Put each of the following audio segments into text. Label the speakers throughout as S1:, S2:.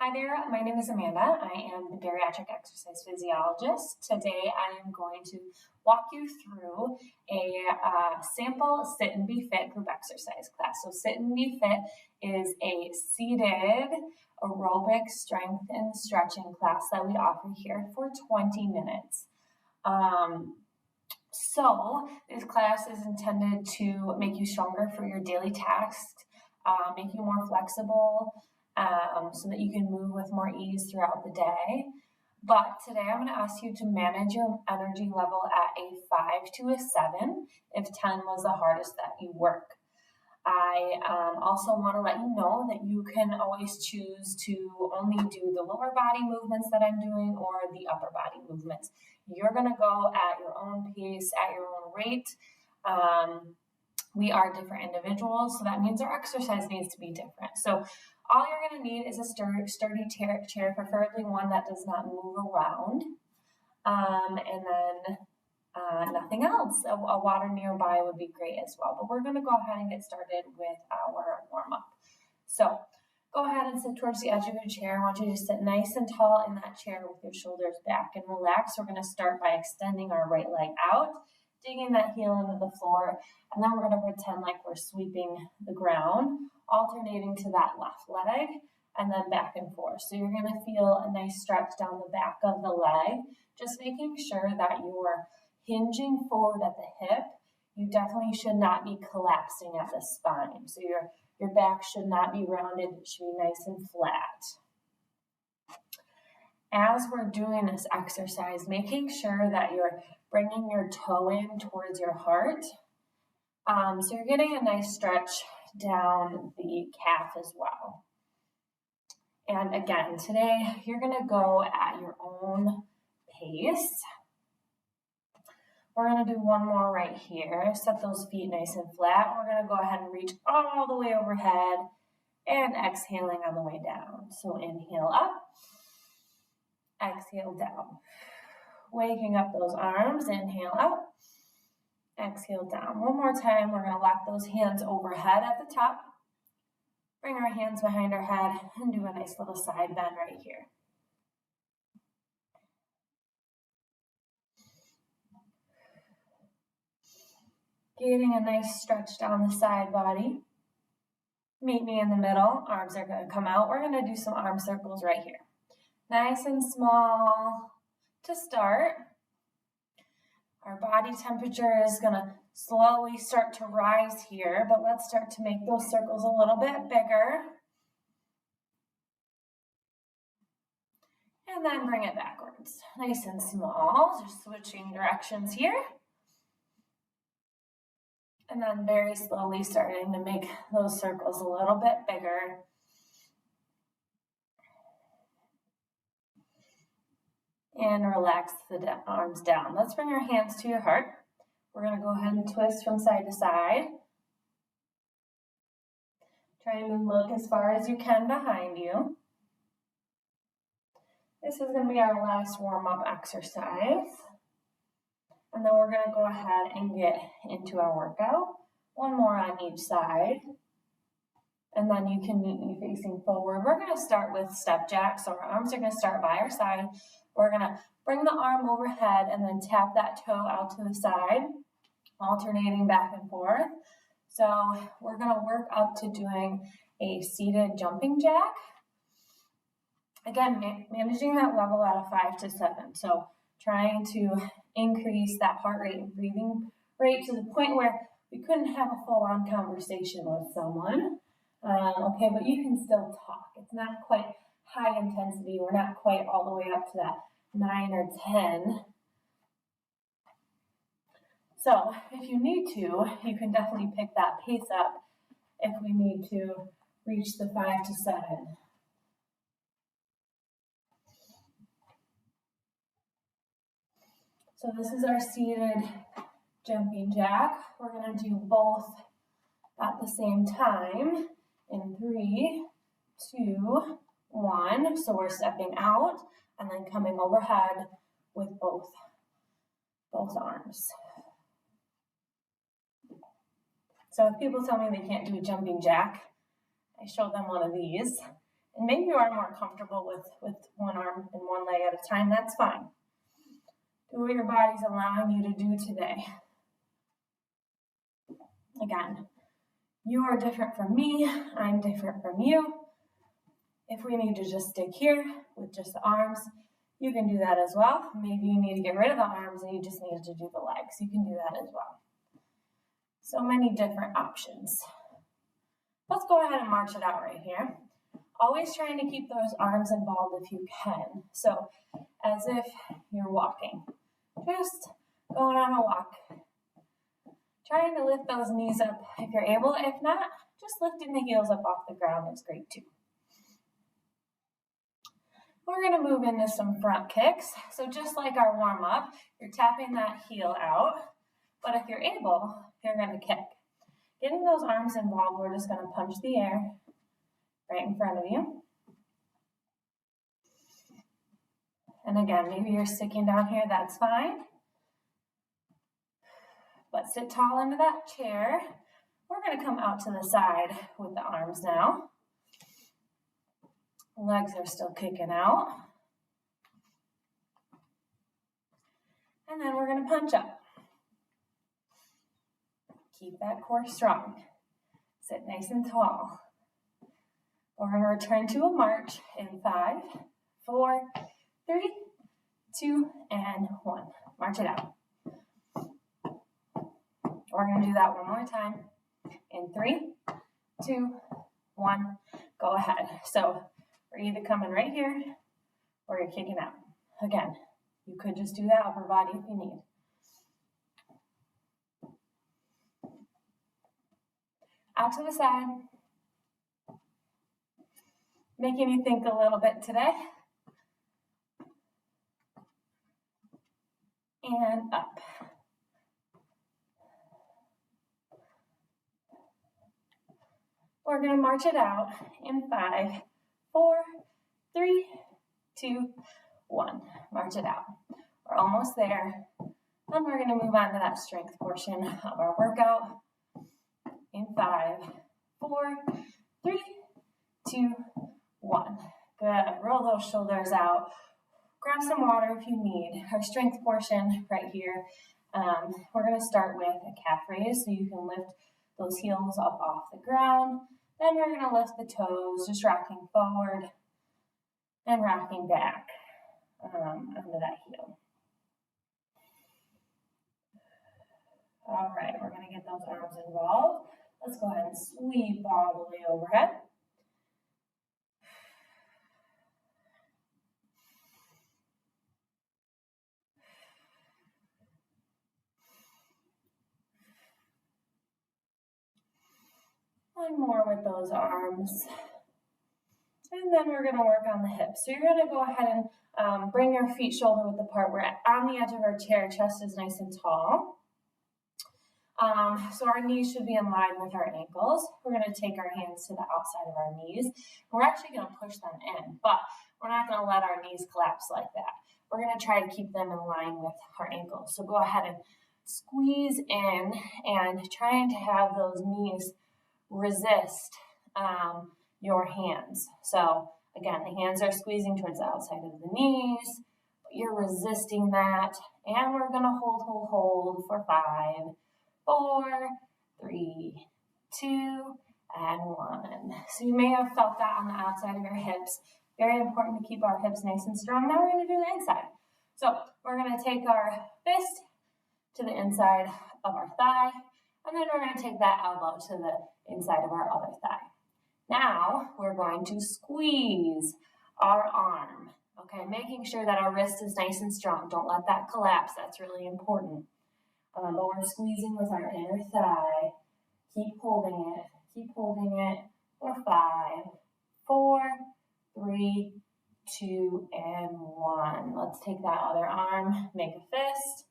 S1: Hi there, my name is Amanda. I am the Bariatric Exercise Physiologist. Today I am going to walk you through a sample Sit and Be Fit group exercise class. So Sit and Be Fit is a seated aerobic strength and stretching class that we offer here for 20 minutes. So this class is intended to make you stronger for your daily tasks, make you more flexible, so that you can move with more ease throughout the day. But today I'm going to ask you to manage your energy level at a 5 to a 7 if 10 was the hardest that you work. I also want to let you know that you can always choose to only do the lower body movements that I'm doing or the upper body movements. You're going to go at your own pace, at your own rate. We are different individuals, so that means our exercise needs to be different. So all you're going to need is a sturdy chair, preferably one that does not move around, and then nothing else. A water nearby would be great as well. But we're going to go ahead and get started with our warm-up. So go ahead and sit towards the edge of your chair. I want you to sit nice and tall in that chair with your shoulders back and relax. We're going to start by extending our right leg out, digging that heel into the floor, and then we're going to pretend like we're sweeping the ground, alternating to that left leg, and then back and forth. So you're going to feel a nice stretch down the back of the leg, just making sure that you're hinging forward at the hip. You definitely should not be collapsing at the spine. So your back should not be rounded, it should be nice and flat. As we're doing this exercise, making sure that you're bringing your toe in towards your heart. So you're getting a nice stretch down the calf as well. And again, today you're going to go at your own pace. We're going to do one more right here. Set those feet nice and flat. We're going to go ahead and reach all the way overhead and exhaling on the way down. So inhale up, exhale down. Waking up those arms, inhale up, exhale down. One more time, we're going to lock those hands overhead at the top. Bring our hands behind our head and do a nice little side bend right here. Getting a nice stretch down the side body. Meet me in the middle. Arms are going to come out. We're going to do some arm circles right here. Nice and small to start. Our body temperature is going to slowly start to rise here, but let's start to make those circles a little bit bigger. And then bring it backwards. Nice and small, just switching directions here. And then very slowly starting to make those circles a little bit bigger. And relax the arms down. Let's bring our hands to your heart. We're going to go ahead and twist from side to side. Try and look as far as you can behind you. This is going to be our last warm-up exercise. And then we're going to go ahead and get into our workout. One more on each side. And then you can meet me facing forward. We're going to start with step jack. So our arms are going to start by our side. We're going to bring the arm overhead and then tap that toe out to the side, alternating back and forth. So we're going to work up to doing a seated jumping jack. Again, managing that level at a 5 to 7. So trying to increase that heart rate and breathing rate to the point where we couldn't have a full-on conversation with someone. Okay, but you can still talk. It's not quite high intensity. We're not quite all the way up to that 9 or 10. So if you need to, you can definitely pick that pace up if we need to reach the 5 to 7. So this is our seated jumping jack. We're going to do both at the same time in 3, 2, 1. So we're stepping out and then coming overhead with both arms. So if people tell me they can't do a jumping jack, I show them one of these. And maybe you are more comfortable with one arm and one leg at a time. That's fine. Do what your body's allowing you to do today. Again, you are different from me. I'm different from you. If we need to just stick here with just the arms, you can do that as well. Maybe you need to get rid of the arms and you just need to do the legs. You can do that as well. So many different options. Let's go ahead and march it out right here. Always trying to keep those arms involved if you can. So as if you're walking. Just going on a walk. Trying to lift those knees up if you're able. If not, just lifting the heels up off the ground is great too. We're going to move into some front kicks. So just like our warm up, you're tapping that heel out. But if you're able, you're going to kick. Getting those arms involved, we're just going to punch the air right in front of you. And again, maybe you're sticking down here, that's fine. But sit tall into that chair. We're going to come out to the side with the arms now. Legs are still kicking out. And then we're going to punch up. Keep that core strong. Sit nice and tall. We're going to return to a march in 5, 4, 3, 2, and 1. March it out. We're going to do that one more time. In 3, 2, 1. Go ahead. So we're either coming right here or you're kicking out. Again, you could just do that upper body if you need. Out to the side. Making you think a little bit today. And up. We're going to march it out in 5, 4, 3, 2, 1. March it out. We're almost there. Then we're going to move on to that strength portion of our workout in 5, 4, 3, 2, 1. Good. Roll those shoulders out. Grab some water if you need. Our strength portion right here. We're going to start with a calf raise so you can lift those heels up off the ground. Then we're going to lift the toes, just rocking forward and rocking back under that heel. All right, we're going to get those arms involved. Let's go ahead and sweep all the way overhead. One more with those arms. And then we're going to work on the hips. So you're going to go ahead and bring your feet shoulder width apart. We're on the edge of our chair, chest is nice and tall. So our knees should be in line with our ankles. We're going to take our hands to the outside of our knees. We're actually going to push them in, but we're not going to let our knees collapse like that. We're going to try to keep them in line with our ankles. So go ahead and squeeze in and trying to have those knees resist your hands. So again, the hands are squeezing towards the outside of the knees, but you're resisting that. And we're going to hold for 5, 4, 3, 2, and 1. So you may have felt that on the outside of your hips. Very important to keep our hips nice and strong. Now we're going to do the inside. So we're going to take our fist to the inside of our thigh, and then we're going to take that elbow to the inside of our other thigh. Now we're going to squeeze our arm, okay, making sure that our wrist is nice and strong. Don't let that collapse. That's really important. But we're squeezing with our inner thigh. Keep holding it for 5, 4, 3, 2, and 1. Let's take that other arm, make a fist,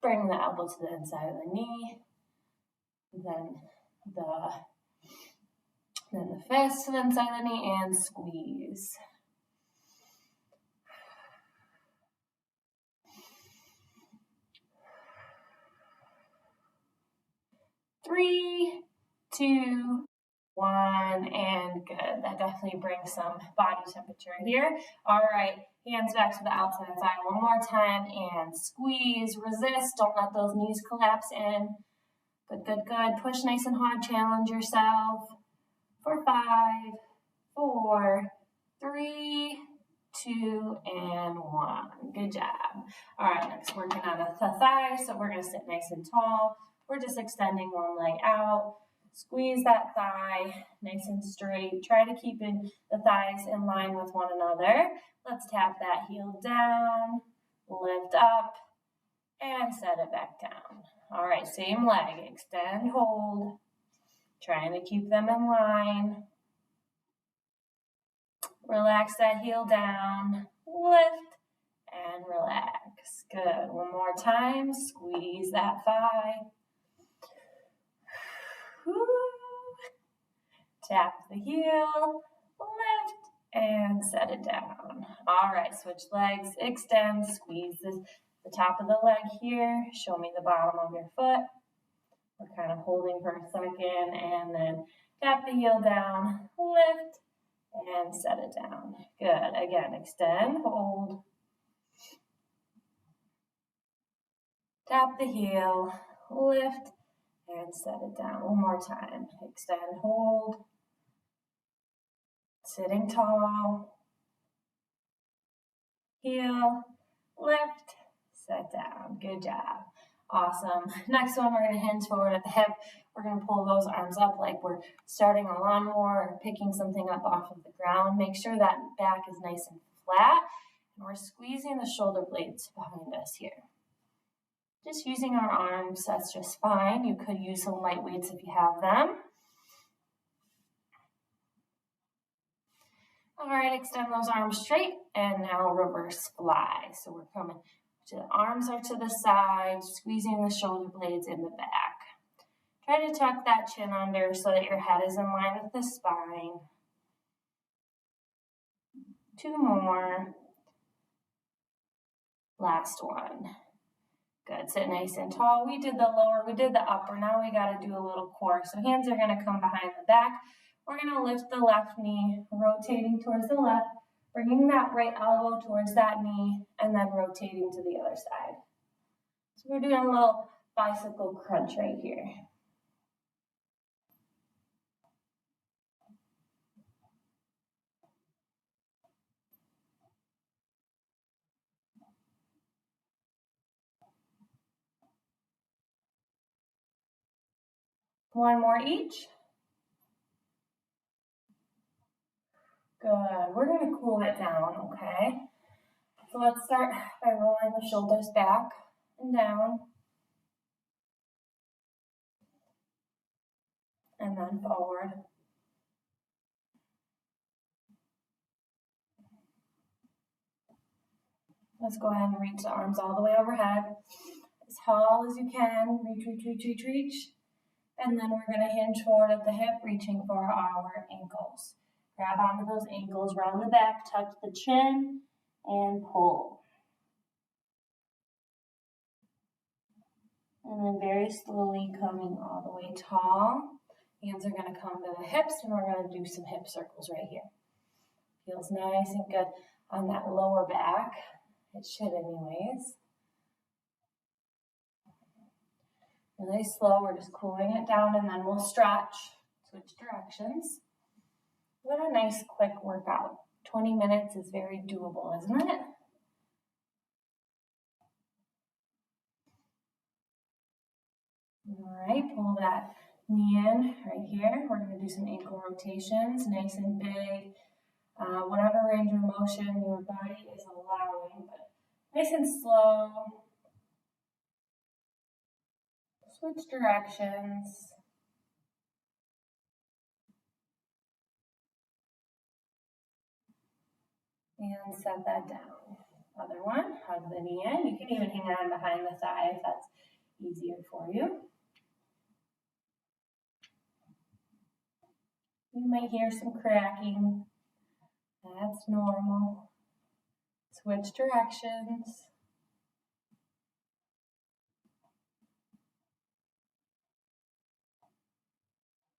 S1: bring the elbow to the inside of the knee, then the fist to the inside of the knee, and squeeze. Three, 2, 1, and good. good. That definitely brings some body temperature here. All right, hands back to the outside thigh one more time and squeeze, resist. Don't let those knees collapse in. Good, good, good. Push nice and hard. Challenge yourself. For 5, 4, 3, 2, and 1. Good job. All right, next working on the thigh. So we're going to sit nice and tall. We're just extending one leg out. Squeeze that thigh nice and straight. Try to keep the thighs in line with one another. Let's tap that heel down, lift up, and set it back down. All right, same leg. Extend, hold. Trying to keep them in line. Relax that heel down, lift, and relax. Good. One more time. Squeeze that thigh. Woo. Tap the heel, lift, and set it down. All right, switch legs, extend, squeeze the top of the leg here. Show me the bottom of your foot. We're kind of holding for a second, and then tap the heel down, lift, and set it down. Good. Again, extend, hold. Tap the heel, lift, and set it down. One more time. Extend, hold. Sitting tall. Heel, lift, set down. Good job. Awesome. Next one, we're going to hinge forward at the hip. We're going to pull those arms up like we're starting a lawnmower or picking something up off of the ground. Make sure that back is nice and flat. And we're squeezing the shoulder blades behind us here. Just using our arms, that's just fine. You could use some light weights if you have them. All right, extend those arms straight, and now reverse fly. So we're coming to the arms are to the side, squeezing the shoulder blades in the back. Try to tuck that chin under so that your head is in line with the spine. 2 more. Last one. Good, sit nice and tall. We did the lower, we did the upper. Now we got to do a little core. So hands are going to come behind the back. We're going to lift the left knee, rotating towards the left, bringing that right elbow towards that knee, and then rotating to the other side. So we're doing a little bicycle crunch right here. One more each. Good. We're going to cool it down, okay? So let's start by rolling the shoulders back and down. And then forward. Let's go ahead and reach the arms all the way overhead. As tall as you can. Reach, reach, reach, reach, reach. And then we're going to hinge forward at the hip, reaching for our ankles. Grab onto those ankles, round the back, touch the chin, and pull. And then very slowly coming all the way tall. Hands are going to come to the hips, and we're going to do some hip circles right here. Feels nice and good on that lower back. It should anyways. Really slow, we're just cooling it down, and then we'll stretch, switch directions. What a nice quick workout. 20 minutes is very doable, isn't it? All right, pull that knee in right here. We're going to do some ankle rotations, nice and big. Whatever range of motion your body is allowing, but nice and slow. Switch directions. And set that down. Other one, hug the knee in. You can even hang on behind the thigh if that's easier for you. You might hear some cracking. That's normal. Switch directions.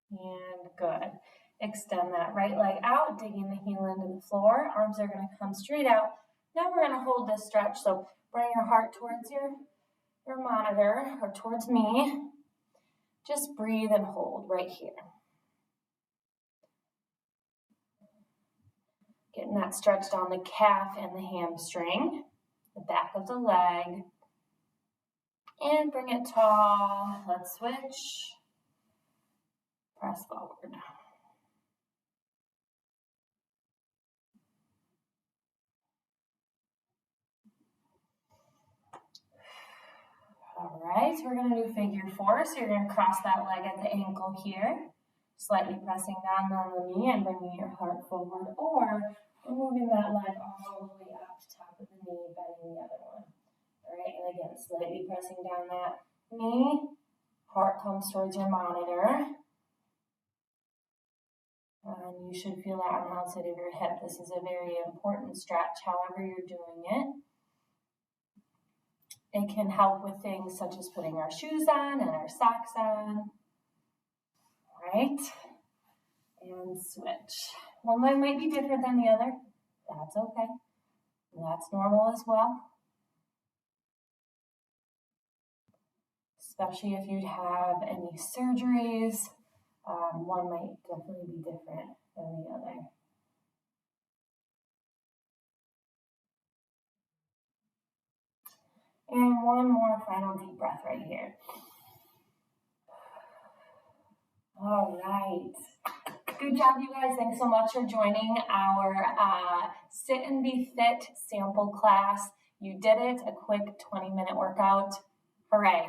S1: And good. Extend that right leg out, digging the heel into the floor. Arms are going to come straight out. Now we're going to hold this stretch. So bring your heart towards your monitor or towards me. Just breathe and hold right here. Getting that stretch down the calf and the hamstring, the back of the leg. And bring it tall. Let's switch. Press forward. All right, we're going to do figure four. So you're going to cross that leg at the ankle here, slightly pressing down on the knee and bringing your heart forward, or moving that leg all the way up to top of the knee, bending the other one. All right, and again, slightly pressing down that knee, heart comes towards your monitor. And you should feel that on the outside of your hip. This is a very important stretch, however you're doing it. It can help with things such as putting our shoes on and our socks on. Right? And switch. One leg might be different than the other. That's okay. That's normal as well. Especially if you'd have any surgeries. One might definitely be different than the other. And one more final deep breath right here. All right. Good job, you guys. Thanks so much for joining our Sit and Be Fit sample class. You did it, a quick 20-minute workout. Hooray.